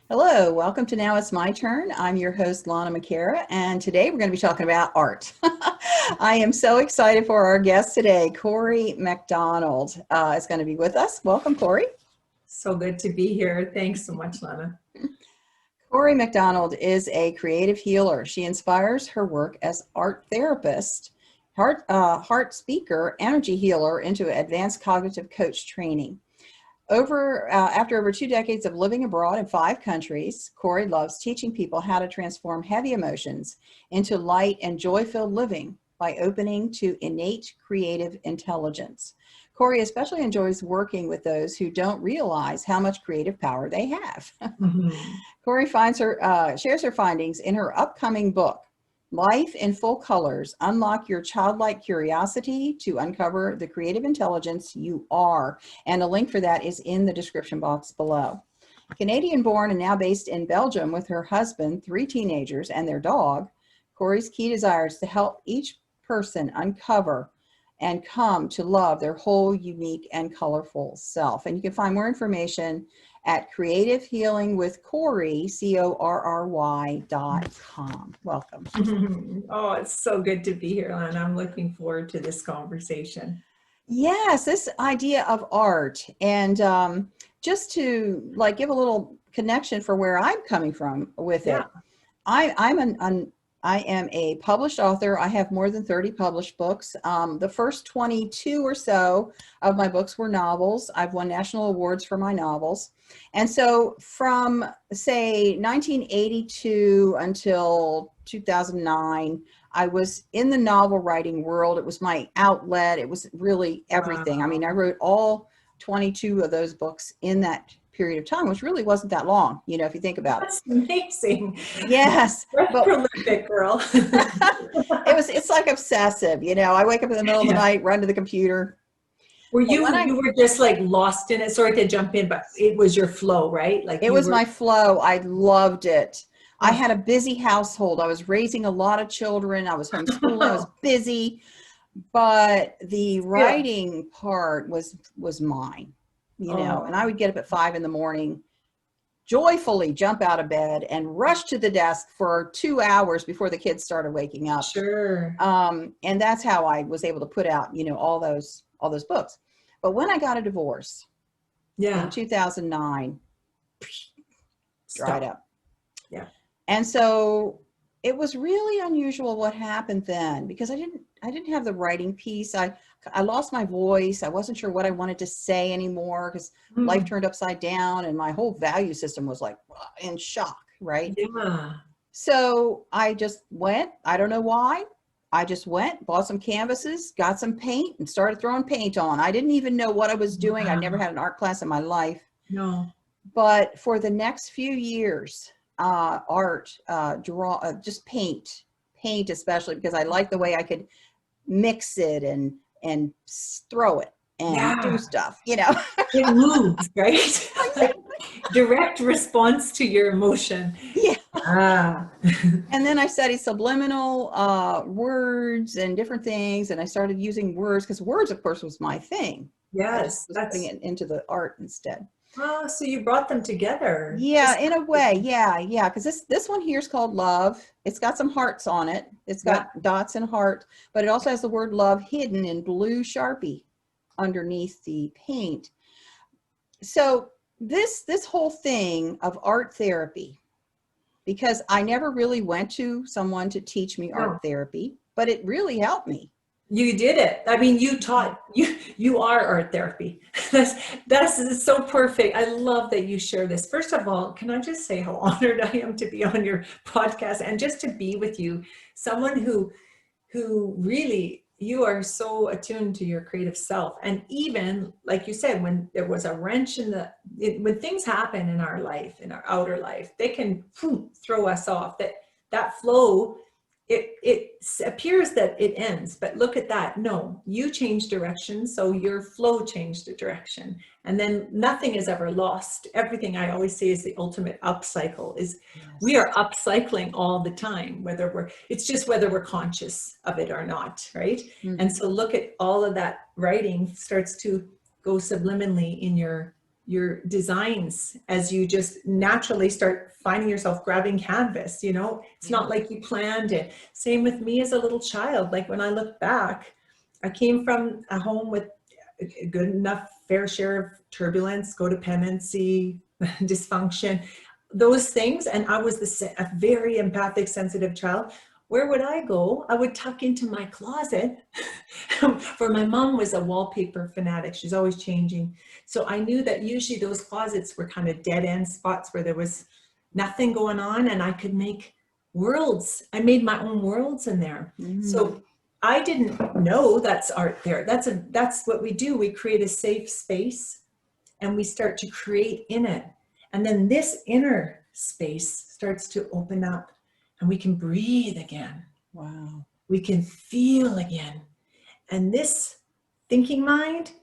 Hello, welcome to Now It's My Turn. I'm your host, Lana McAra, and today we're going to be talking about art. I am so excited for our guest today. Cory MacDonald is going to be with us. Welcome, Cory. So good to be here. Thanks so much, Lana. Cory MacDonald is a creative healer. She inspires her work as art therapist, heart speaker, energy healer into advanced cognitive coach training. After over 2 decades of living abroad in 5 countries, Cory loves teaching people how to transform heavy emotions into light and joy-filled living by opening to innate creative intelligence. Cory especially enjoys working with those who don't realize how much creative power they have. Cory shares her findings in her upcoming book, Life in Full Colors, Unlock Your Childlike Curiosity to Uncover the Creative Intelligence You Are. And a link for that is in the description box below. Canadian-born and now based in Belgium with her husband, 3 teenagers, and their dog, Cory's key desire is to help each person uncover and come to love their whole unique and colorful self. And you can find more information at creativehealingwithcory, CORRY.com. Welcome. Oh, it's so good to be here, Lana. I'm looking forward to this conversation. Yes, this idea of art, and just to give a little connection for where I'm coming from with it. I am a published author. I have more than 30 published books. The first 22 or so of my books were novels. I've won national awards for my novels. And so from, say, 1982 until 2009, I was in the novel writing world. It was my outlet. It was really everything. Wow. I mean, I wrote all 22 of those books in that period of time, which really wasn't that long, if you think about it. That's amazing. Yes. That's prolific, girl. It's like obsessive, I wake up in the middle of the night, run to the computer. You were just like lost in it? Sorry to jump in, but it was your flow, right? It was my flow. I loved it. I had a busy household. I was raising a lot of children. I was homeschooling. I was busy, but the writing part was mine. And I would get up at 5 in the morning, joyfully jump out of bed and rush to the desk for 2 hours before the kids started waking up. Sure. And that's how I was able to put out, all those books. But when I got a divorce in 2009, dried up. Yeah. And so it was really unusual what happened then, because I didn't have the writing piece. I lost my voice. I wasn't sure what I wanted to say anymore because life turned upside down and my whole value system was like in shock, right? Yeah. So I just went, I don't know why. I just went, bought some canvases, got some paint and started throwing paint on. I didn't even know what I was doing. Wow. I never had an art class in my life. No. But for the next few years, just paint especially, because I liked the way I could mix it and throw it and do stuff, It moves, right? Direct response to your emotion. Yeah. And then I studied subliminal words and different things, and I started using words because words, of course, was my thing. Yes, I was putting it into the art instead. Oh, so you brought them together. Yeah, in a way. Yeah. Because this one here is called Love. It's got some hearts on it. It's got dots and heart, but it also has the word love hidden in blue Sharpie underneath the paint. So this whole thing of art therapy, because I never really went to someone to teach me art therapy, but it really helped me. You did it. I mean, you are art therapy. That's so perfect. I love that you share this. First of all, can I just say how honored I am to be on your podcast and just to be with you, someone who really, you are so attuned to your creative self. And even like you said, when there was a wrench when things happen in our life, in our outer life, they can throw us off. That flow, it appears that it ends, but look at that. No, you changed direction. So your flow changed the direction, and then nothing is ever lost. Everything, I always say, is the ultimate upcycle. We are upcycling all the time, it's just whether we're conscious of it or not. Right. Mm-hmm. And so look at all of that writing starts to go subliminally in your your designs as you just naturally start finding yourself grabbing canvas, you know, it's not like you planned it. Same with me as a little child. Like when I look back, I came from a home with a good enough fair share of turbulence, codependency, dysfunction, those things. And I was a very empathic, sensitive child. Where would I go? I would tuck into my closet for my mom was a wallpaper fanatic. She's always changing. So I knew that usually those closets were kind of dead end spots where there was nothing going on, and I could make worlds. I made my own worlds in there. So I didn't know that's art there. That's what we do. We create a safe space and we start to create in it. And then this inner space starts to open up and we can breathe again. Wow. We can feel again. And this thinking mind,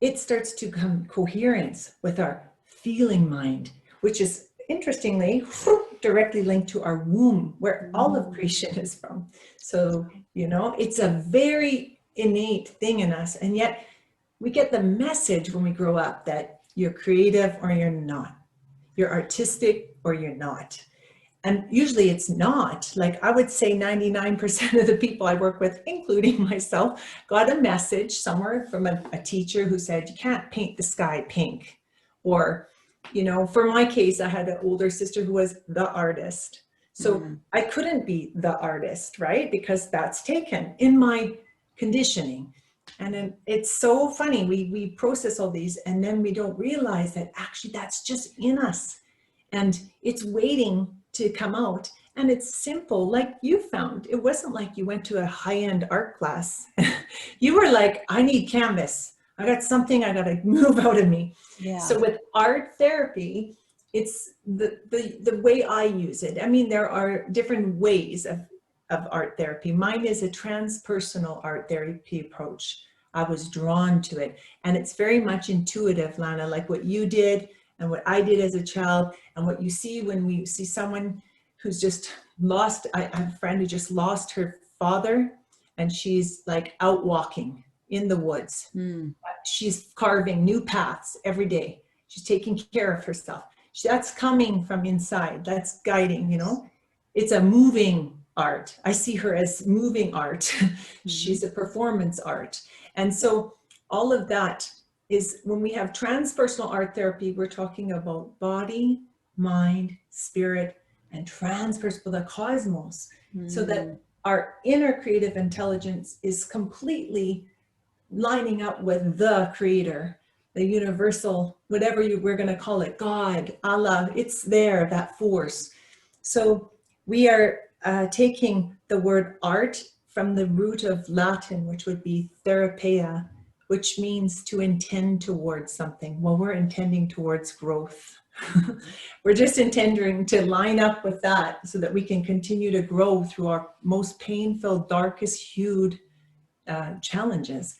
it starts to come coherence with our feeling mind, which is interestingly directly linked to our womb, where all of creation is from. So, you know, it's a very innate thing in us. And yet we get the message when we grow up that you're creative or you're not. You're artistic or you're not. And usually it's not. Like I would say 99% of the people I work with, including myself, got a message somewhere from a teacher who said, you can't paint the sky pink. Or, you know, for my case, I had an older sister who was the artist. So I couldn't be the artist, right? Because that's taken in my conditioning. And it's so funny. We process all these and then we don't realize that actually that's just in us. And it's waiting to come out. And it's simple, like you found. It wasn't like you went to a high-end art class. You were like, I need canvas. I got something I got to move out of me. Yeah. So with art therapy, it's the way I use it. I mean, there are different ways of art therapy. Mine is a transpersonal art therapy approach. I was drawn to it. And it's very much intuitive, Lana, like what you did and what I did as a child, and what you see when we see someone who's just lost. I have a friend who just lost her father, and she's like out walking in the woods. She's carving new paths every day. She's taking care of herself. That's coming from inside. That's guiding, you know. It's a moving art. I see her as moving art. She's a performance art. And so all of that is when we have transpersonal art therapy, we're talking about body, mind, spirit, and transpersonal, the cosmos, so that our inner creative intelligence is completely lining up with the creator, the universal, whatever we're going to call it, God, Allah, it's there, that force. So we are taking the word art from the root of Latin, which would be therapeia, which means to intend towards something. Well, we're intending towards growth. We're just intending to line up with that so that we can continue to grow through our most painful, darkest hued challenges.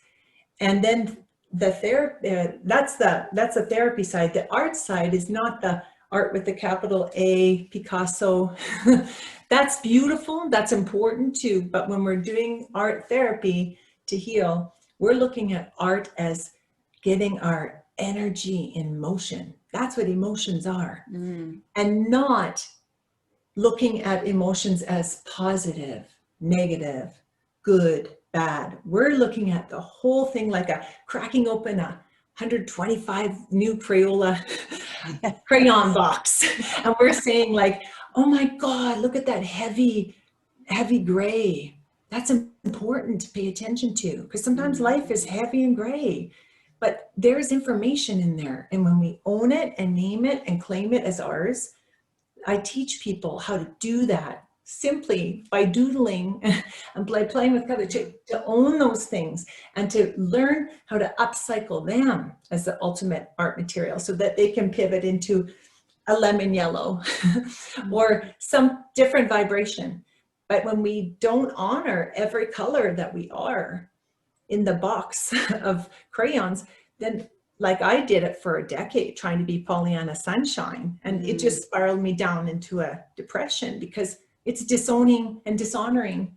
And then that's the therapy side. The art side is not the art with the capital A, Picasso. That's beautiful, that's important too. But when we're doing art therapy to heal, we're looking at art as getting our energy in motion. That's what emotions are. And not looking at emotions as positive, negative, good, bad. We're looking at the whole thing like a cracking open a 125 new Crayola crayon box. And we're saying like, oh my God, look at that heavy gray. That's important to pay attention to, because sometimes life is heavy and gray, but there's information in there. And when we own it and name it and claim it as ours, I teach people how to do that simply by doodling and by playing with color, to own those things and to learn how to upcycle them as the ultimate art material so that they can pivot into a lemon yellow or some different vibration. But when we don't honor every color that we are in the box of crayons, then like I did it for a decade trying to be Pollyanna Sunshine, and it just spiraled me down into a depression because it's disowning and dishonoring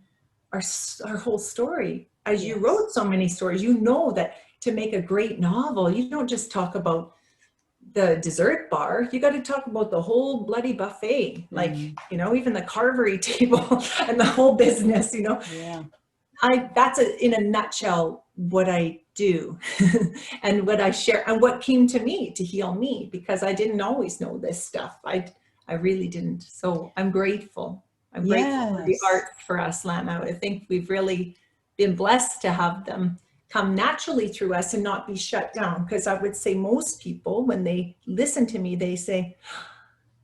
our whole story. As you wrote so many stories, you know that to make a great novel, you don't just talk about the dessert bar, you got to talk about the whole bloody buffet, like, you know, even the carvery table and the whole business, you know. Yeah. That's in a nutshell what I do and what I share and what came to me to heal me, because I didn't always know this stuff. I really didn't. So I'm grateful. I'm grateful for the Yes. arts for us, Lana. I think we've really been blessed to have them come naturally through us and not be shut down. Because I would say most people, when they listen to me, they say,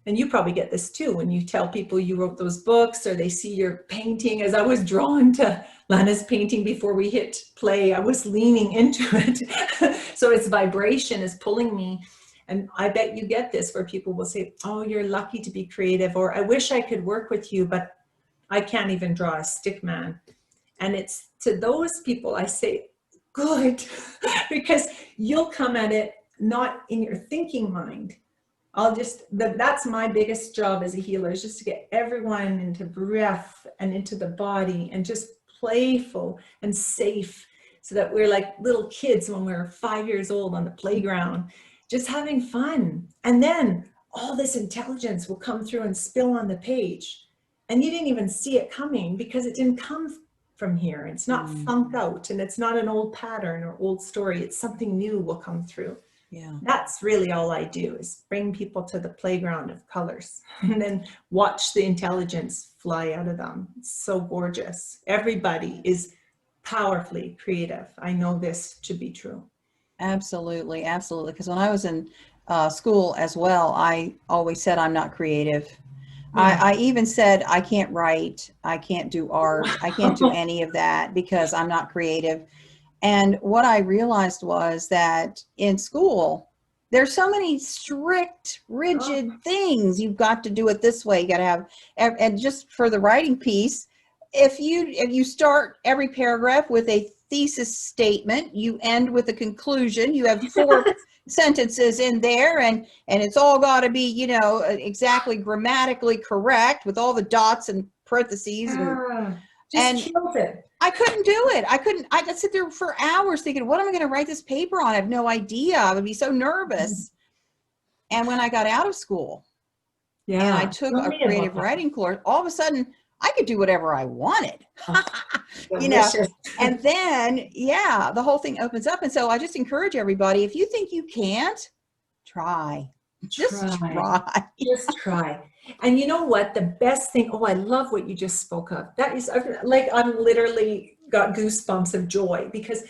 and you probably get this too, when you tell people you wrote those books or they see your painting, as I was drawn to Lana's painting before we hit play, I was leaning into it. So its vibration is pulling me. And I bet you get this where people will say, oh, you're lucky to be creative, or I wish I could work with you, but I can't even draw a stick man. And it's to those people I say, good, because you'll come at it not in your thinking mind. That's my biggest job as a healer, is just to get everyone into breath and into the body and just playful and safe, so that we're like little kids when we're 5 years old on the playground, just having fun. And then all this intelligence will come through and spill on the page. And you didn't even see it coming because it didn't come from here. It's not funk out, and it's not an old pattern or old story. It's something new will come through. Yeah. That's really all I do, is bring people to the playground of colors and then watch the intelligence fly out of them. It's so gorgeous. Everybody is powerfully creative. I know this to be true. Absolutely. Absolutely. Because when I was in school as well, I always said I'm not creative. Yeah. I even said I can't write, I can't do art, I can't do any of that because I'm not creative. And what I realized was that in school, there's so many strict, rigid things. You've got to do it this way. You got to have, and just for the writing piece, if you start every paragraph with a thesis statement, you end with a conclusion. You have 4 sentences in there, and it's all got to be, you know, exactly grammatically correct with all the dots and parentheses. Just killed it. I couldn't do it. I could sit there for hours thinking, what am I going to write this paper on? I have no idea. I would be so nervous. And when I got out of school and I took a creative writing course, all of a sudden I could do whatever I wanted, you know, and then, yeah, the whole thing opens up. And so I just encourage everybody, if you think you can't, try. Just try. Just try. And you know what? The best thing, oh, I love what you just spoke of. That is like, I'm literally got goosebumps of joy, because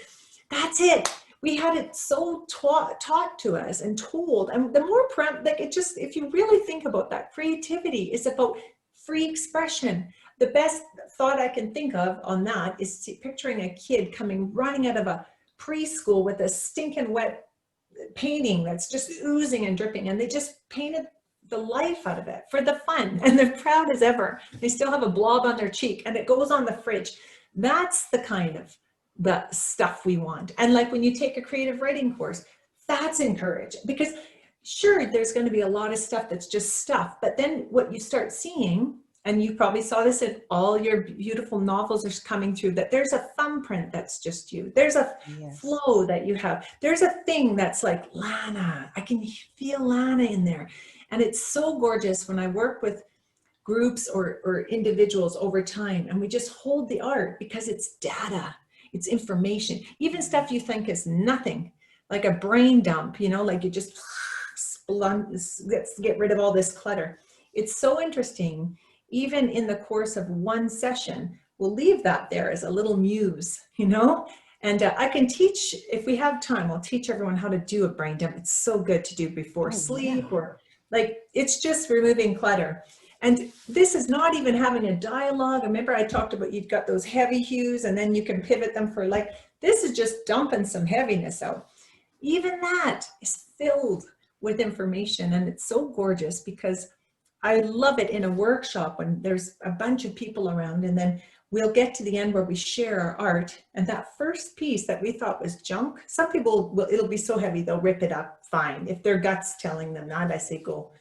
that's it. We had it so taught to us and told. And the more, like, it just, if you really think about that, creativity is about free expression. The best thought I can think of on that is picturing a kid coming running out of a preschool with a stinking wet painting that's just oozing and dripping, and they just painted the life out of it for the fun, and they're proud as ever. They still have a blob on their cheek, and it goes on the fridge. That's the kind of the stuff we want. And like when you take a creative writing course, that's encouraging, because sure, there's going to be a lot of stuff that's just stuff, but then what you start seeing, and you probably saw this in all your beautiful novels are coming through, that there's a thumbprint that's just you. There's a flow that you have. There's a thing that's like, Lana, I can feel Lana in there. And it's so gorgeous when I work with groups or individuals over time, and we just hold the art, because it's data, it's information, even stuff you think is nothing, like a brain dump, you know, like you just let's get rid of all this clutter. It's so interesting. Even in the course of one session, we'll leave that there as a little muse, you know? And I can teach, if we have time, I'll teach everyone how to do a brain dump. It's so good to do before sleep, or like, it's just removing clutter. And this is not even having a dialogue. Remember I talked about, you've got those heavy hues, and then you can pivot them for, like, this is just dumping some heaviness out. Even that is filled with information, and it's so gorgeous, because I love it in a workshop when there's a bunch of people around, and then we'll get to the end where we share our art, and that first piece that we thought was junk, some people will, it'll be so heavy they'll rip it up, fine. If their gut's telling them that, I say go.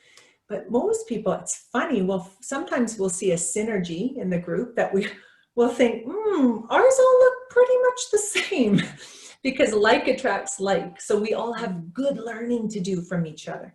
But most people, it's funny, well, sometimes we'll see a synergy in the group that we will think, ours all look pretty much the same, because like attracts like. So we all have good learning to do from each other.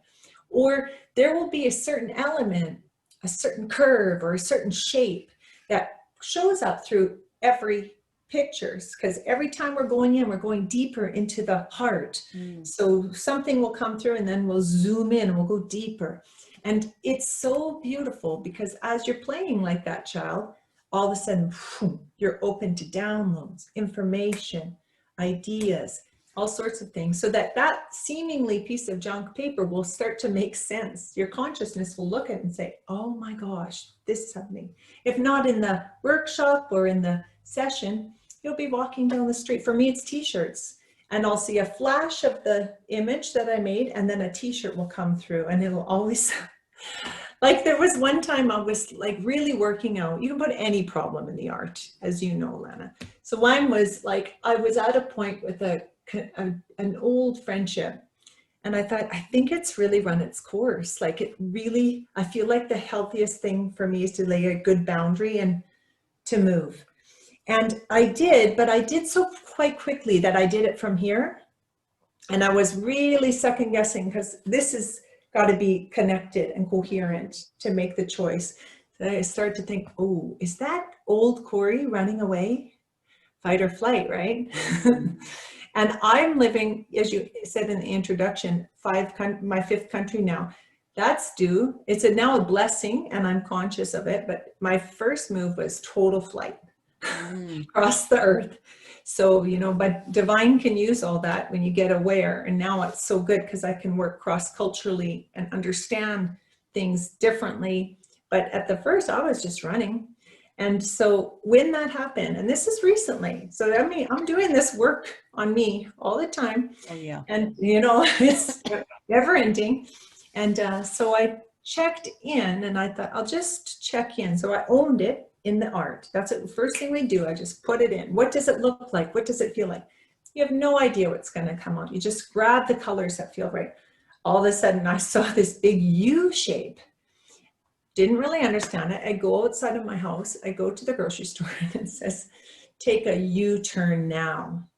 Or there will be a certain element, a certain curve or a certain shape that shows up through every pictures, because every time we're going in, we're going deeper into the heart. So something will come through and then we'll zoom in and we'll go deeper. And it's so beautiful because as you're playing like that child, all of a sudden, you're open to downloads, information, ideas, all sorts of things, so that that seemingly piece of junk paper will start to make sense. Your consciousness will look at it and say, oh my gosh, this is something. If not in the workshop or in the session, you'll be walking down the street. For me, it's t-shirts. And I'll see a flash of the image that I made, and then a t-shirt will come through, and it'll always, like there was one time I was like really working out. You can put any problem in the art, as you know, Lana. So mine was like, I was at a point with an old friendship, and I thought, I think it's really run its course. Like it really, I feel like the healthiest thing for me is to lay a good boundary and to move. And I did, but I did so quite quickly that I did it from here. And I was really second guessing, because this has got to be connected and coherent to make the choice. So I started to think, oh, is that old Cory running away? Fight or flight, right? And I'm living, as you said in the introduction, my fifth country now. That's due. It's now a blessing, and I'm conscious of it. But my first move was total flight. Across the earth. So, you know, but divine can use all that when you get aware. And now it's so good because I can work cross-culturally and understand things differently. But at the first, I was just running. And so when that happened, and this is recently, so I mean, I'm doing this work on me all the time. Oh, yeah. And, you know, it's never ending. And so I checked in, and I thought, I'll just check in. So I owned it in the art. That's it. The first thing we do, I just put it in. What does it look like? What does it feel like? You have no idea what's going to come out. You just grab the colors that feel right. All of a sudden, I saw this big U shape. Didn't really understand it. I go outside of my house. I go to the grocery store, and it says, take a U-turn now.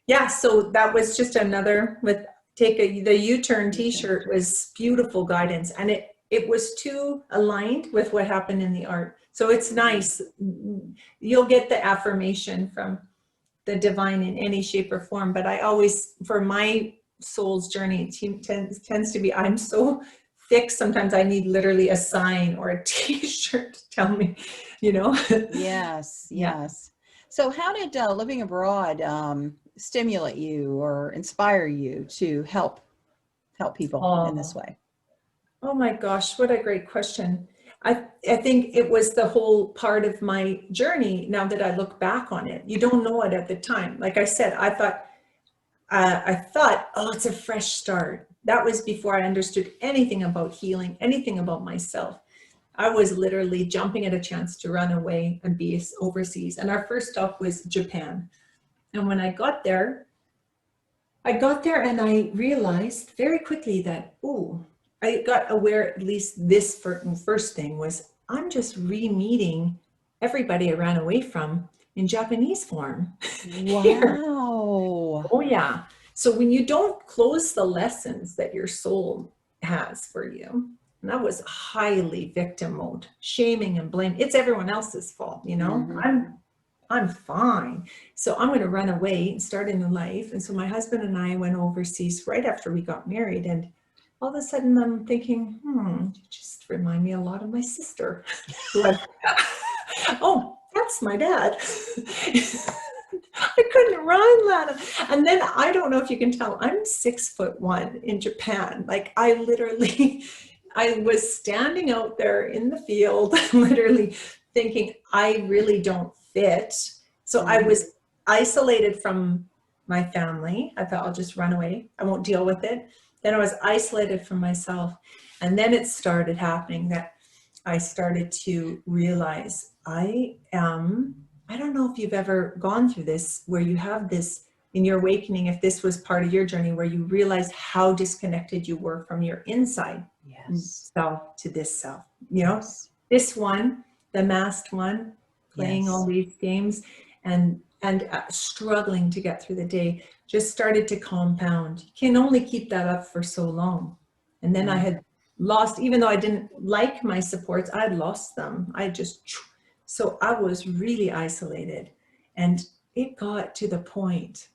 Yeah, so that was just another with the U-turn t-shirt was beautiful guidance. And it was too aligned with what happened in the art. So it's nice. You'll get the affirmation from the divine in any shape or form. But I always, for my soul's journey, tends to be, I'm so thick, sometimes I need literally a sign or a t-shirt to tell me, you know. Yes, yes. So how did living abroad stimulate you or inspire you to help people in this way? Oh my gosh, what a great question. I think it was the whole part of my journey now that I look back on it. You don't know it at the time. Like I said, I thought, oh, it's a fresh start. That was before I understood anything about healing, anything about myself. I was literally jumping at a chance to run away and be overseas. And our first stop was Japan. And when I got there and I realized very quickly that, oh, I got aware, at least this first thing was, I'm just re-meeting everybody I ran away from in Japanese form. Wow. Oh yeah. So when you don't close the lessons that your soul has for you, and that was highly victim mode, shaming and blame. It's everyone else's fault, you know. I'm fine. So I'm going to run away and start a new life. And so my husband and I went overseas right after we got married, and all of a sudden I'm thinking, you just remind me a lot of my sister. Oh, that's my dad. I couldn't run, Lana. And then I don't know if you can tell, I'm 6'1" in Japan. Like I was standing out there in the field, literally thinking I really don't fit. So I was isolated from my family. I thought I'll just run away. I won't deal with it. Then I was isolated from myself. And then it started happening that I started to realize I don't know if you've ever gone through this, where you have this in your awakening, if this was part of your journey, where you realized how disconnected you were from your inside self to this self, you know, this one, the masked one, playing all these games. And and struggling to get through the day just started to compound. You can only keep that up for so long. And then I had lost, even though I didn't like my supports, I had lost them. So I was really isolated, and it got to the point,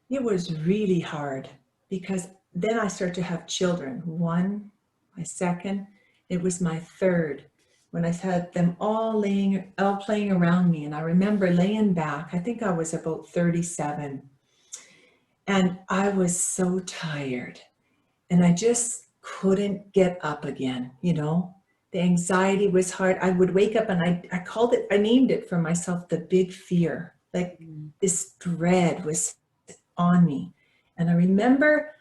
it was really hard, because then I started to have children. One, my second, it was my third, when I had them all playing around me. And I remember laying back, I think I was about 37, and I was so tired, and I just couldn't get up again, you know. The anxiety was hard. I would wake up and I named it for myself, the big fear. Like this dread was on me. And I remember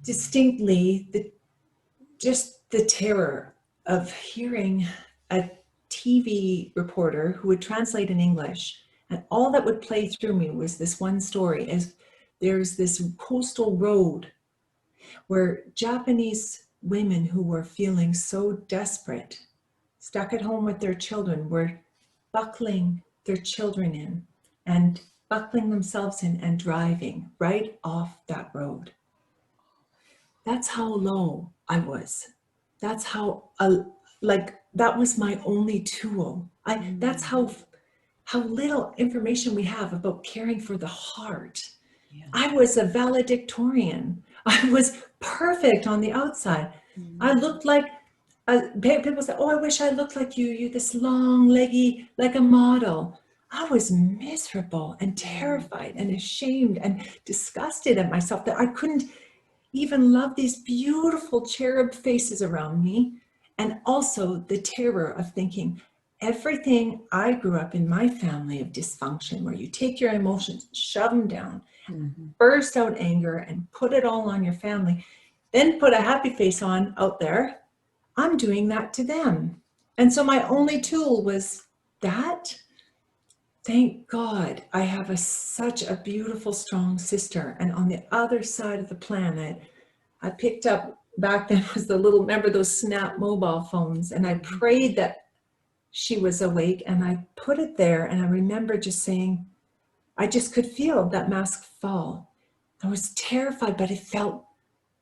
distinctly the terror of hearing a TV reporter who would translate in English, and all that would play through me was this one story. As there's this coastal road where Japanese women who were feeling so desperate, stuck at home with their children, were buckling their children in and buckling themselves in and driving right off that road. That's how low I was. That's how, that was my only tool. That's how little information we have about caring for the heart. Yeah. I was a valedictorian. I was perfect on the outside. I looked like, people say, oh, I wish I looked like you this long, leggy, like a model. I was miserable and terrified and ashamed and disgusted at myself that I couldn't even love these beautiful cherub faces around me. And also the terror of thinking, everything I grew up in my family of dysfunction, where you take your emotions, shove them down, burst out anger and put it all on your family, then put a happy face on out there. I'm doing that to them. And so my only tool was that. Thank God I have such a beautiful, strong sister. And on the other side of the planet, I picked up, back then was remember those Snap mobile phones, and I prayed that she was awake, and I put it there, and I remember just saying, I just could feel that mask fall. I was terrified, but it felt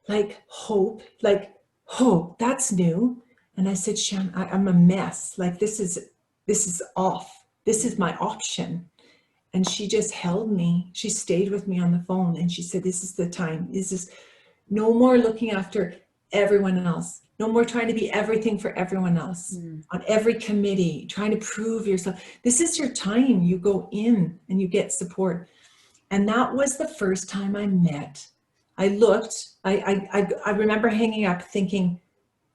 like hope, that's new. And I said, Shem, I'm a mess. Like this is off. This is my option. And she just held me. She stayed with me on the phone, and she said, this is the time. This is no more looking after everyone else. No more trying to be everything for everyone else on every committee, trying to prove yourself. This is your time. You go in and you get support. And that was the first time I met. I looked, I remember hanging up thinking,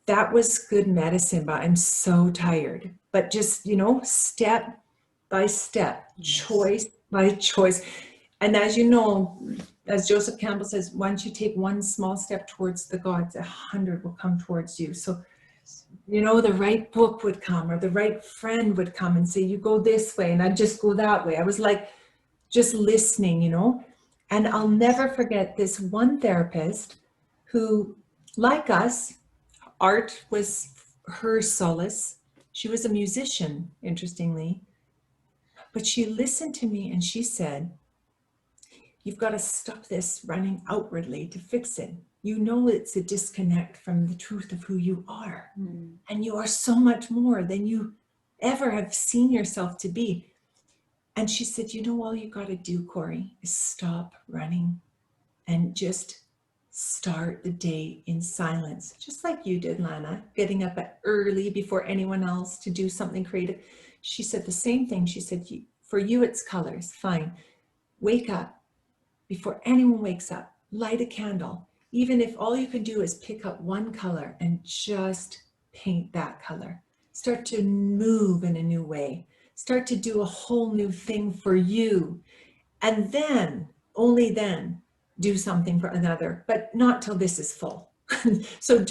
that was good medicine, but I'm so tired. But just, step by step, choice by choice. And as you know, as Joseph Campbell says, once you take one small step towards the gods, 100 will come towards you. So, the right book would come, or the right friend would come and say, you go this way, and I'd just go that way. I was like, just listening, And I'll never forget this one therapist who, like us, art was her solace. She was a musician, interestingly. But she listened to me and she said, you've got to stop this running outwardly to fix it. It's a disconnect from the truth of who you are. And you are so much more than you ever have seen yourself to be. And she said, all you got to do, Cory, is stop running and just start the day in silence. Just like you did, Lana, getting up early before anyone else to do something creative. She said the same thing. She said, for you, it's colors. Fine. Wake up. Before anyone wakes up, light a candle. Even if all you can do is pick up one color and just paint that color. Start to move in a new way. Start to do a whole new thing for you. And then, only then, do something for another, but not till this is full. So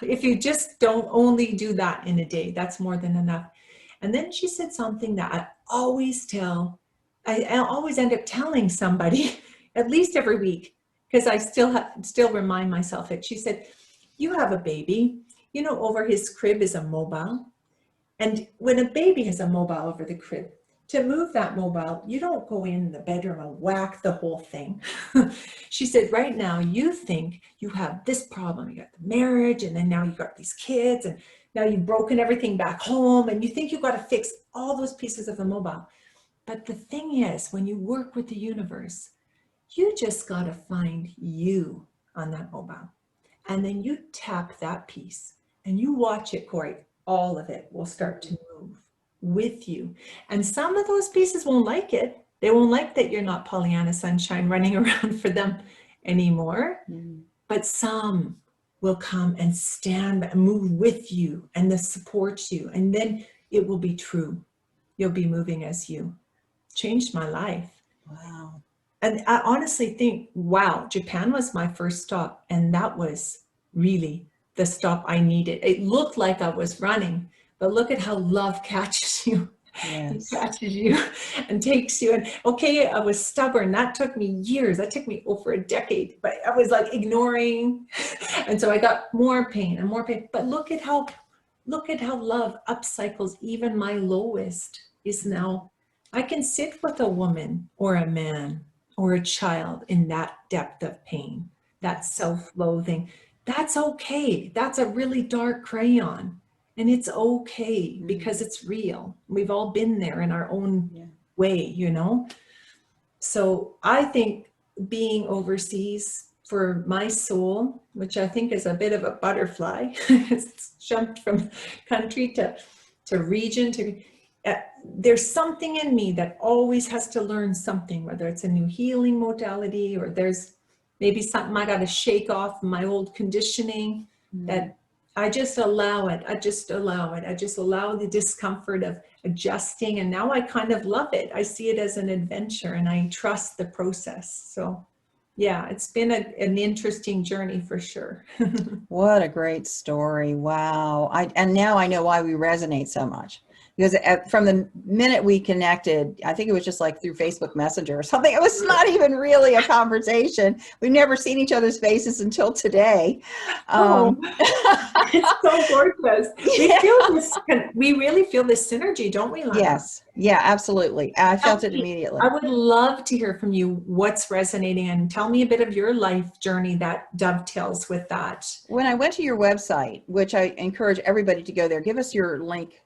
if you just don't only do that in a day, that's more than enough. And then she said something that I always end up telling somebody at least every week, because I still remind myself it. She said, you have a baby, over his crib is a mobile. And when a baby has a mobile over the crib, to move that mobile, you don't go in the bedroom and whack the whole thing. She said, right now you think you have this problem. You got the marriage, and then now you got these kids, and now you've broken everything back home, and you think you've got to fix all those pieces of the mobile. But the thing is, when you work with the universe, you just got to find you on that mobile. And then you tap that piece and you watch it, Corey. All of it will start to move with you. And some of those pieces won't like it. They won't like that you're not Pollyanna Sunshine running around for them anymore. Mm. But some will come and stand and move with you and they'll support you. And then it will be true. You'll be moving as you. Changed my life. Wow. And I honestly think, wow, Japan was my first stop. And that was really the stop I needed. It looked like I was running, but look at how love catches you. Yes. It catches you and takes you. And okay, I was stubborn. That took me years. That took me over a decade, but I was like ignoring. And so I got more pain and more pain. But look at how love upcycles even my lowest is now. I can sit with a woman or a man or a child in that depth of pain, that self-loathing. That's okay. That's a really dark crayon. And it's okay because it's real. We've all been there in our own way, you know? So I think being overseas for my soul, which I think is a bit of a butterfly, it's jumped from country to region to, there's something in me that always has to learn something, whether it's a new healing modality or there's maybe something I got to shake off my old conditioning that I just allow it. I just allow the discomfort of adjusting. And now I kind of love it. I see it as an adventure and I trust the process. So yeah, it's been an interesting journey for sure. What a great story. Wow. And now I know why we resonate so much. Because from the minute we connected, I think it was just like through Facebook Messenger or something. It was not even really a conversation. We've never seen each other's faces until today. It's so gorgeous. We really feel this synergy, don't we, Lana? Yes. Yeah, absolutely. I felt it immediately. I would love to hear from you what's resonating, and tell me a bit of your life journey that dovetails with that. When I went to your website, which I encourage everybody to go there, give us your link.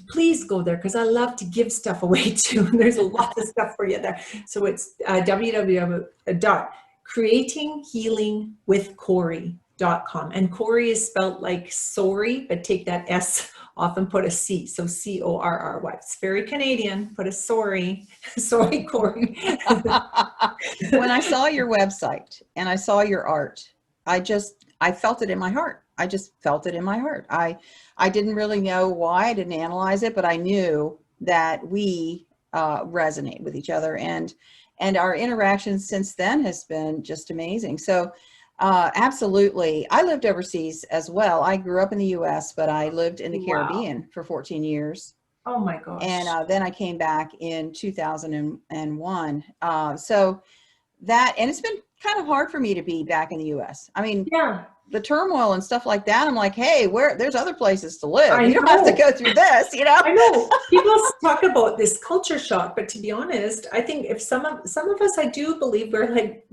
Please go there because I love to give stuff away too. There's a lot of stuff for you there. So it's www.creatinghealingwithcory.com, and Cory is spelled like sorry, but take that S off and put a C. So Corry. It's very Canadian. Put a sorry Cory. When I saw your website and I saw your art, I felt it in my heart. I just felt it in my heart. I didn't really know why. I didn't analyze it, but I knew that we resonate with each other, and our interactions since then has been just amazing. So absolutely. I lived overseas as well. I grew up in the US, but I lived in the Caribbean for 14 years. Oh my gosh. And then I came back in 2001. So that, and it's been kind of hard for me to be back in the US. I mean, the turmoil and stuff like that, I'm like, hey, there's other places to live. You don't have to go through this, you know? I know. People talk about this culture shock, but to be honest, I think if some of us, I do believe we're like,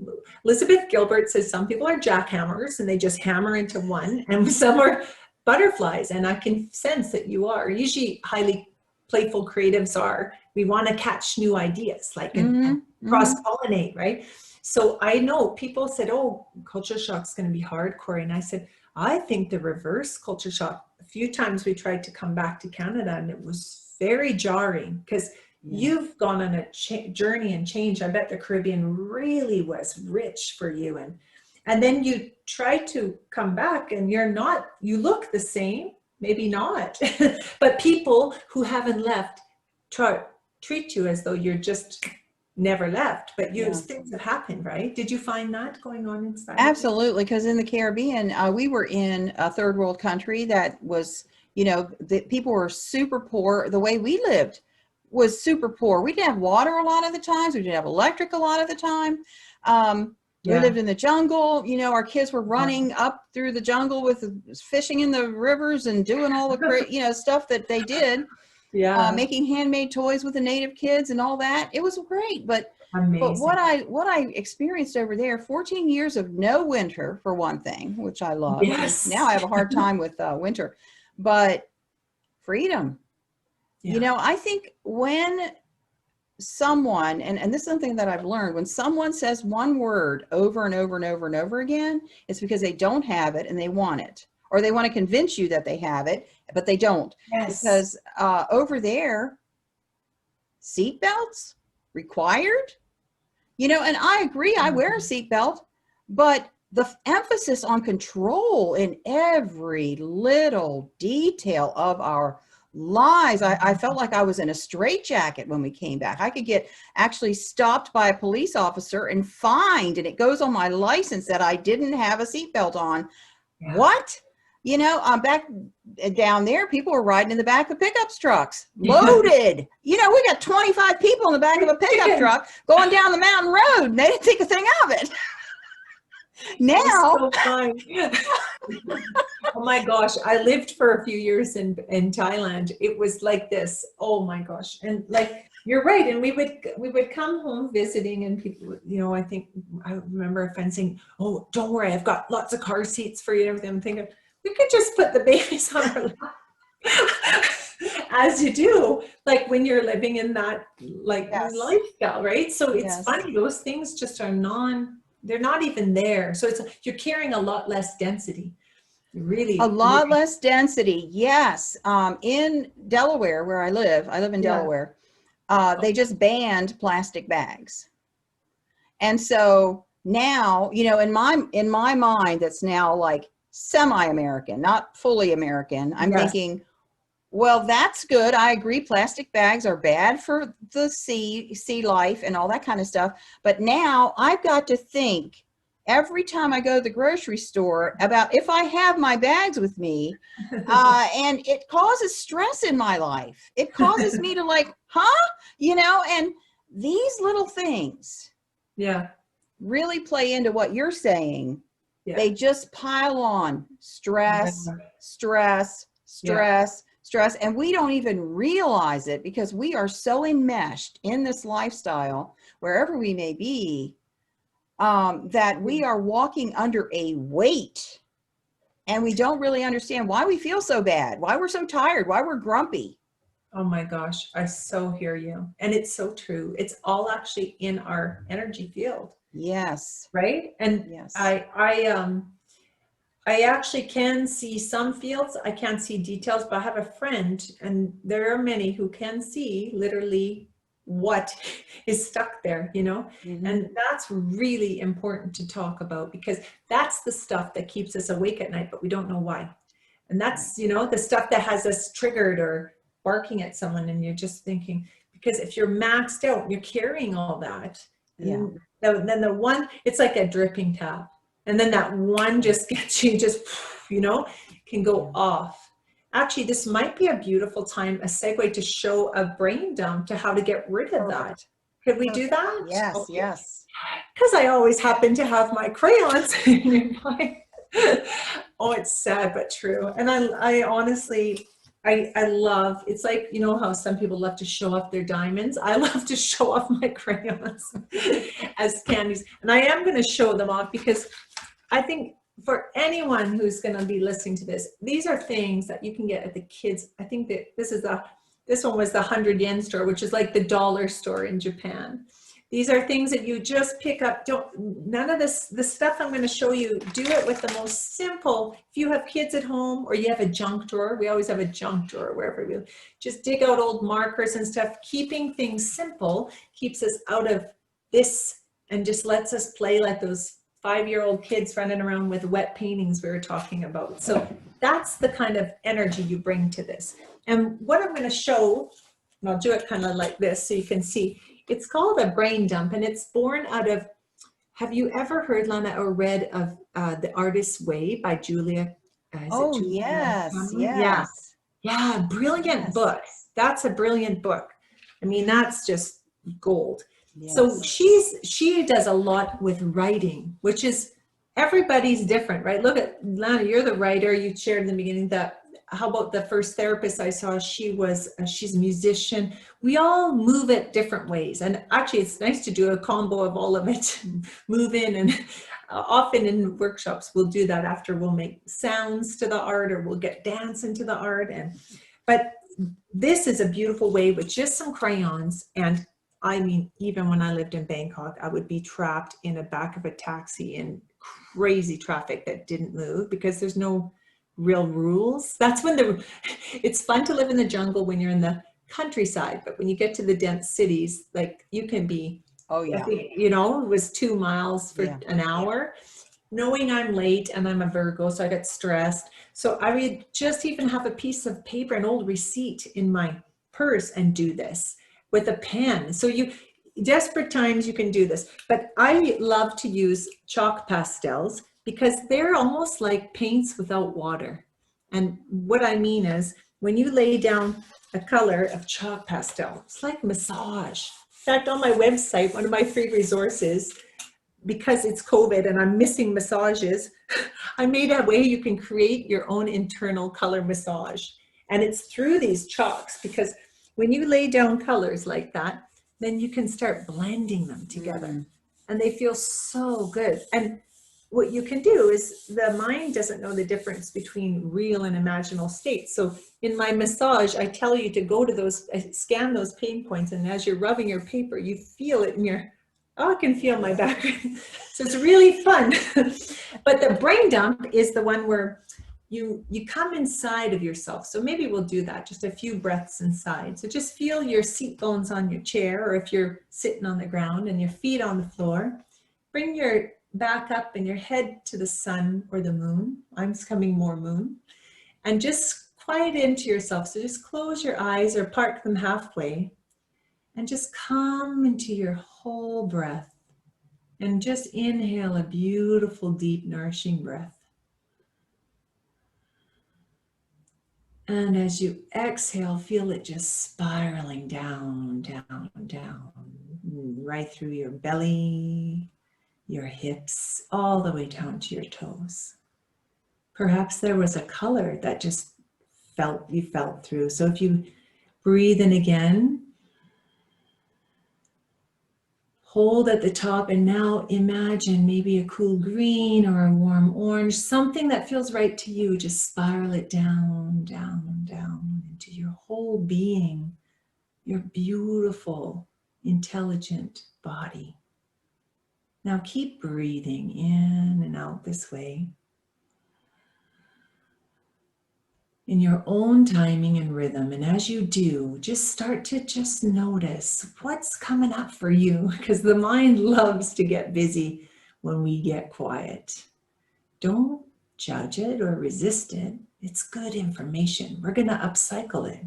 Elizabeth Gilbert says some people are jackhammers and they just hammer into one, and some are butterflies. And I can sense that you are. Usually highly playful creatives are. We want to catch new ideas, like and cross-pollinate, right? So I know people said, oh, culture shock's going to be hard, Cory. And I said, I think the reverse culture shock. A few times we tried to come back to Canada and it was very jarring because you've gone on a journey and change. I bet the Caribbean really was rich for you. And then you try to come back and you look the same, maybe not, but people who haven't left treat you as though you're just never left, but things have happened, right? Did you find that going on inside? Absolutely, because in the Caribbean, we were in a third world country that was, the people were super poor. The way we lived was super poor. We didn't have water a lot of the times. We didn't have electric a lot of the time. We lived in the jungle. Our kids were running up through the jungle with fishing in the rivers and doing all the great, stuff that they did. Yeah. making handmade toys with the native kids and all that. It was great. But Amazing. what I experienced over there, 14 years of no winter for one thing, which I love. Yes. Now I have a hard time with winter, but freedom. Yeah. You know, I think when someone, and this is something that I've learned, when someone says one word over and over and over and over again, it's because they don't have it and they want it, or they want to convince you that they have it, but they don't. Yes. Because over there, seatbelts required, you know, and I agree, I wear a seatbelt, but the emphasis on control in every little detail of our lies. I felt like I was in a straitjacket when we came back. I could get actually stopped by a police officer and fined, and it goes on my license that I didn't have a seatbelt on. Yeah. What? You know, I'm back down there. People were riding in the back of pickup trucks, loaded. You know, we got 25 people in the back of a pickup truck going down the mountain road, and they didn't think a thing of it. Now, so fun. Oh my gosh, I lived for a few years in Thailand. It was like this. Oh my gosh. And like, you're right. And we would come home visiting, and people, you know, I remember a friend saying, "Oh, don't worry, I've got lots of car seats for you," and everything. I'm thinking, we could just put the babies on our lap. As you do, like when you're living in that like lifestyle, right? So it's funny, those things just are they're not even there. So you're carrying a lot less density. Really, a lot less density. Yes. In Delaware, where I live in Delaware, they just banned plastic bags. And so now, you know, in my mind, that's now like semi-American, not fully American. I'm thinking, well, that's good. I agree. Plastic bags are bad for the sea life and all that kind of stuff. But now I've got to think every time I go to the grocery store about if I have my bags with me, and it causes stress in my life. It causes me to like, you know, and these little things really play into what you're saying. They just pile on stress, and we don't even realize it because we are so enmeshed in this lifestyle, wherever we may be, that we are walking under a weight, and we don't really understand why we feel so bad, why we're so tired, why we're grumpy. Oh my gosh, I so hear you. And it's so true. It's all actually in our energy field. Yes. Right? And I actually can see some fields. I can't see details, but I have a friend, and there are many who can see literally what is stuck there, you know? Mm-hmm. And that's really important to talk about, because that's the stuff that keeps us awake at night, but we don't know why. And that's, you know, the stuff that has us triggered or barking at someone, and you're just thinking, because if you're maxed out, you're carrying all that. And then the one, it's like a dripping tap. And then that one just gets you, just, you know, can go off. Actually, this might be a beautiful time, a segue to show a brain dump to how to get rid of that. Could we do that? Yes, okay. Yes. Because I always happen to have my crayons in my oh, it's sad but true. And I honestly, I love, it's like, you know how some people love to show off their diamonds? I love to show off my crayons as candies. And I am going to show them off because I think for anyone who's going to be listening to this, these are things that you can get at the kids. I think that this one was the 100 yen store, which is like the dollar store in Japan. These are things that you just pick up. None of this, the stuff I'm going to show you, do it with the most simple. If you have kids at home or you have a junk drawer, we always have a junk drawer wherever we just dig out old markers and stuff. Keeping things simple keeps us out of this and just lets us play like those 5-year-old kids running around with wet paintings we were talking about. So that's the kind of energy you bring to this. And what I'm going to show, and I'll do it kind of like this so you can see, it's called a brain dump, and it's born out of, have you ever heard, Lana, or read of The Artist's Way by Julia? Yes. Yeah, brilliant book. That's a brilliant book. I mean, that's just gold. Yes. So she does a lot with writing, which is, everybody's different, right? Look at Lana, you're the writer. You shared in the beginning that how about the first therapist I saw? She's a musician. We all move it different ways. And actually it's nice to do a combo of all of it. Move in, and often in workshops, we'll do that after. We'll make sounds to the art, or we'll get dance into the art. But this is a beautiful way with just some crayons. And I mean, even when I lived in Bangkok, I would be trapped in the back of a taxi in crazy traffic that didn't move because there's no real rules. That's when it's fun to live in the jungle when you're in the countryside, but when you get to the dense cities, like you can be, Oh yeah. you know, it was 2 miles for an hour. Knowing I'm late, and I'm a Virgo, so I get stressed. So I would just even have a piece of paper, an old receipt in my purse, and do this with a pen. So desperate times you can do this. But I love to use chalk pastels because they're almost like paints without water. And what I mean is, when you lay down a color of chalk pastel, it's like massage. In fact, on my website, one of my free resources, because it's COVID and I'm missing massages, I made a way you can create your own internal color massage. And it's through these chalks, because when you lay down colors like that, then you can start blending them together. And they feel so good. And what you can do is, the mind doesn't know the difference between real and imaginal states. So in my massage, I tell you to go to those, scan those pain points. And as you're rubbing your paper, you feel it in your, oh, I can feel my back. So it's really fun. But the brain dump is the one where you come inside of yourself. So maybe we'll do that, just a few breaths inside. So just feel your seat bones on your chair, or if you're sitting on the ground and your feet on the floor, bring your back up and your head to the sun or the moon. I'm coming more moon. And just quiet into yourself. So just close your eyes or part them halfway and just come into your whole breath. And just inhale a beautiful, deep, nourishing breath. And as you exhale, feel it just spiraling down, down, down, right through your belly, your hips, all the way down to your toes. Perhaps there was a color that just you felt through. So if you breathe in again, hold at the top, and now imagine maybe a cool green or a warm orange, something that feels right to you. Just spiral it down, down, down into your whole being, your beautiful, intelligent body. Now keep breathing in and out this way, in your own timing and rhythm. And as you do, just start to just notice what's coming up for you, because the mind loves to get busy when we get quiet. Don't judge it or resist it. It's good information. We're going to upcycle it.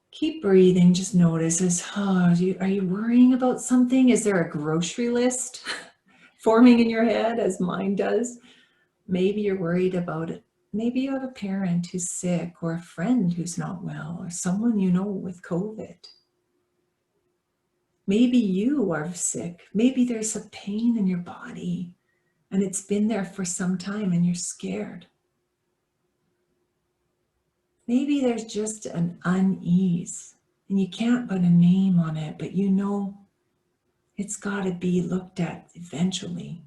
Keep breathing. Just notice are you worrying about something? Is there a grocery list forming in your head, as mine does? Maybe you're worried about it. Maybe you have a parent who's sick, or a friend who's not well, or someone you know with COVID. Maybe you are sick. Maybe there's a pain in your body and it's been there for some time and you're scared. Maybe there's just an unease and you can't put a name on it, but you know it's got to be looked at eventually.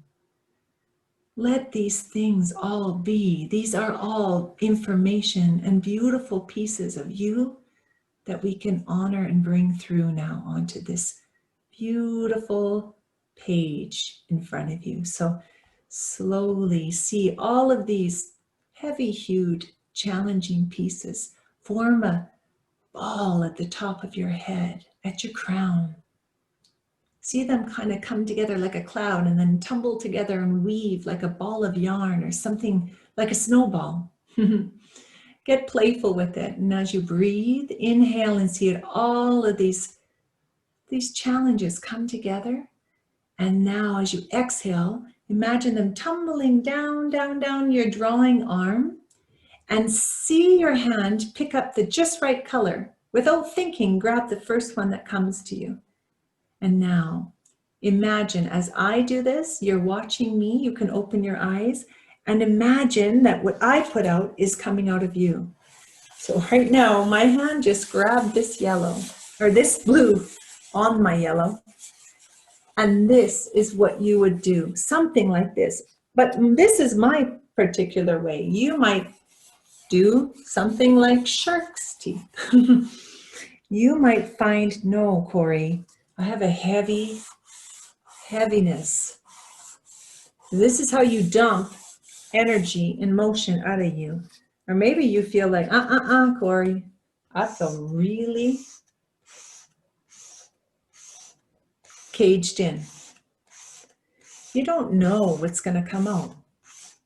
Let these things all be. These are all information and beautiful pieces of you that we can honor and bring through now onto this beautiful page in front of you. So slowly see all of these heavy-hued, challenging pieces form a ball at the top of your head, at your crown. See them kind of come together like a cloud and then tumble together and weave like a ball of yarn or something like a snowball. Get playful with it. And as you breathe, inhale and see it, all of these challenges come together. And now as you exhale, imagine them tumbling down, down, down your drawing arm, and see your hand pick up the just right color. Without thinking, grab the first one that comes to you. And now, imagine as I do this, you're watching me, you can open your eyes, and imagine that what I put out is coming out of you. So right now, my hand just grabbed this yellow, or this blue on my yellow. And this is what you would do, something like this. But this is my particular way. You might do something like shark's teeth. You might find, no, Cory, I have a heaviness. This is how you dump energy and motion out of you. Or maybe you feel like, Cory, I feel really caged in. You don't know what's going to come out.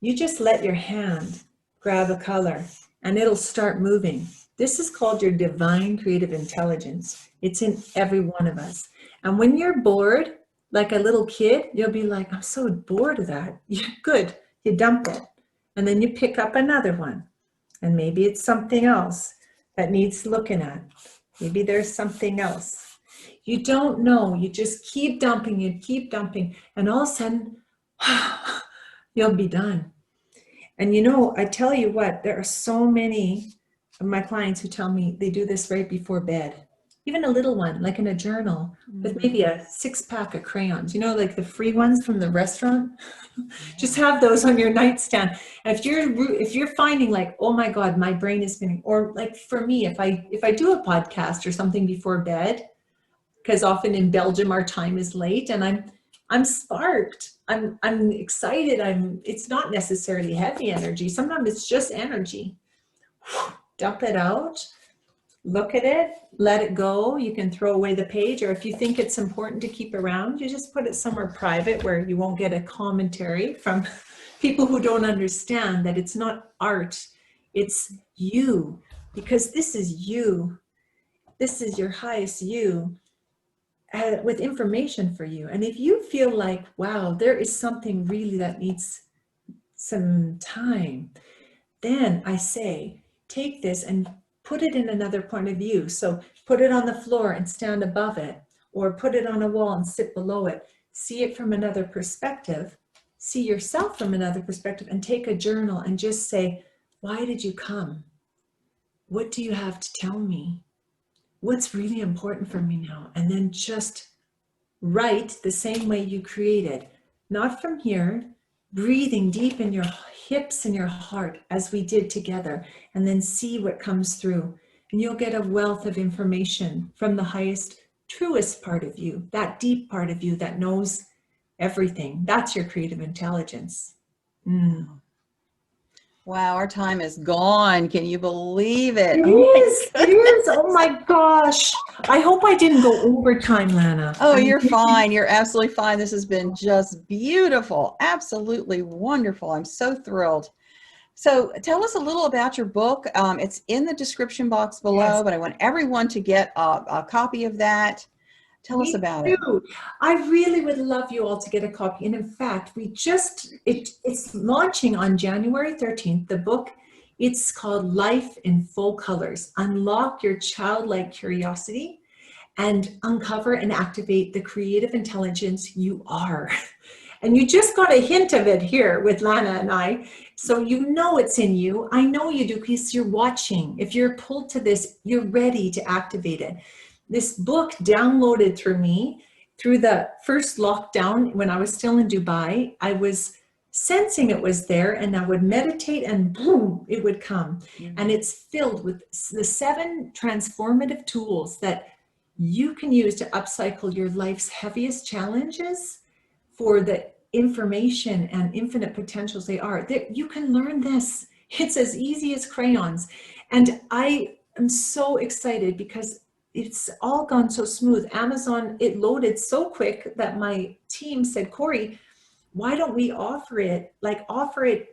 You just let your hand grab a color and it'll start moving. This is called your divine creative intelligence. It's in every one of us. And when you're bored, like a little kid, you'll be like, I'm so bored of that. Good. You dump it. And then you pick up another one. And maybe it's something else that needs looking at. Maybe there's something else. You don't know. You just keep dumping and keep dumping. And all of a sudden, you'll be done. And you know, I tell you what, there are so many of my clients who tell me they do this right before bed. Even a little one, like in a journal, with maybe a 6-pack of crayons, you know, like the free ones from the restaurant. Just have those on your nightstand. And if you're finding like, oh my God, my brain is spinning, or like for me, if I do a podcast or something before bed, because often in Belgium our time is late, and I'm sparked. I'm excited. It's not necessarily heavy energy. Sometimes it's just energy. Dump it out. Look at it, let it go. You can throw away the page, or if you think it's important to keep around, you just put it somewhere private where you won't get a commentary from people who don't understand that it's not art, it's you, because this is you. This is your highest you with information for you. And if you feel like, wow, there is something really that needs some time, then I say, take this and put it in another point of view. So put it on the floor and stand above it, or put it on a wall and sit below it. See it from another perspective. See yourself from another perspective, and take a journal and just say, why did you come? What do you have to tell me? What's really important for me now? And then just write the same way you created, not from here, breathing deep in your hips and your heart as we did together, and then see what comes through. And you'll get a wealth of information from the highest, truest part of you, that deep part of you that knows everything. That's your creative intelligence. Wow, our time is gone. Can you believe it? It is. Oh my gosh. I hope I didn't go overtime, Lana. Oh, you're fine. You're absolutely fine. This has been just beautiful. Absolutely wonderful. I'm so thrilled. So tell us a little about your book. It's in the description box below, yes, but I want everyone to get a copy of that. Tell us about it. I really would love you all to get a copy. And in fact, it's launching on January 13th. The book, it's called Life in Full Colors. Unlock your childlike curiosity and uncover and activate the creative intelligence you are. And you just got a hint of it here with Lana and I. So you know it's in you. I know you do, because you're watching. If you're pulled to this, you're ready to activate it. This book downloaded through me through the first lockdown when I was still in Dubai. I was sensing it was there, and I would meditate and boom, it would come. Mm-hmm. And it's filled with the 7 transformative tools that you can use to upcycle your life's heaviest challenges for the information and infinite potentials they are. You can learn this. It's as easy as crayons. And I am so excited because it's all gone so smooth. Amazon, it loaded so quick that my team said, Cory, why don't we offer it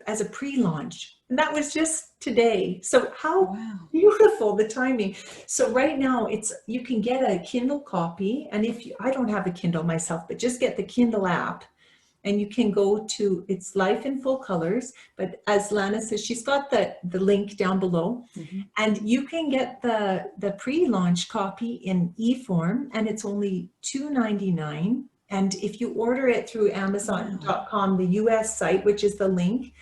as a pre-launch? And that was just today. So how beautiful the timing. So right now you can get a Kindle copy. And I don't have a Kindle myself, but just get the Kindle app. And you can go to, it's Life in Full Colors, but as Lana says, she's got the link down below. Mm-hmm. And you can get the pre-launch copy in e-form, and it's only $2.99. And if you order it through Amazon.com, the US site, which is the link,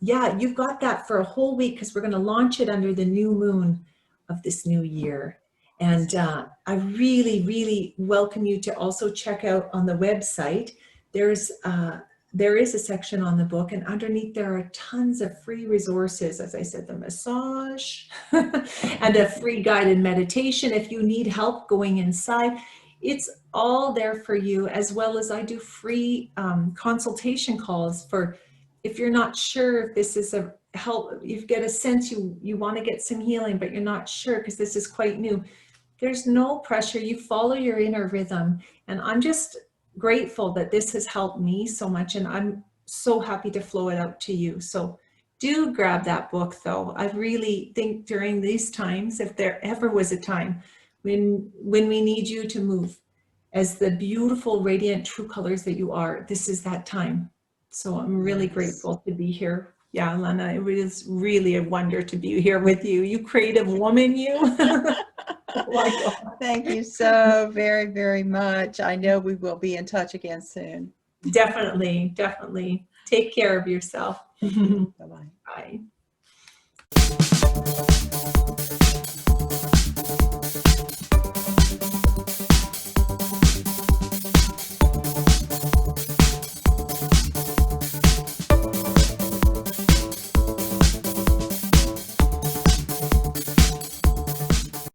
yeah, you've got that for a whole week because we're going to launch it under the new moon of this new year. And I really, really welcome you to also check out on the website. There is a section on the book, and underneath there are tons of free resources. As I said, the massage and a free guided meditation if you need help going inside. It's all there for you, as well as I do free consultation calls for if you're not sure if this is a help, you get a sense you want to get some healing, but you're not sure because this is quite new. There's no pressure. You follow your inner rhythm. And I'm just grateful that this has helped me so much. And I'm so happy to flow it out to you. So do grab that book, though. I really think during these times, if there ever was a time when we need you to move as the beautiful, radiant, true colors that you are, this is that time. So I'm really grateful to be here. Yeah, Lana, it is really a wonder to be here with you. You creative woman, you. Oh my God. Thank you so very, very much. I know we will be in touch again soon. Definitely, definitely. Take care of yourself. Bye-bye. Bye.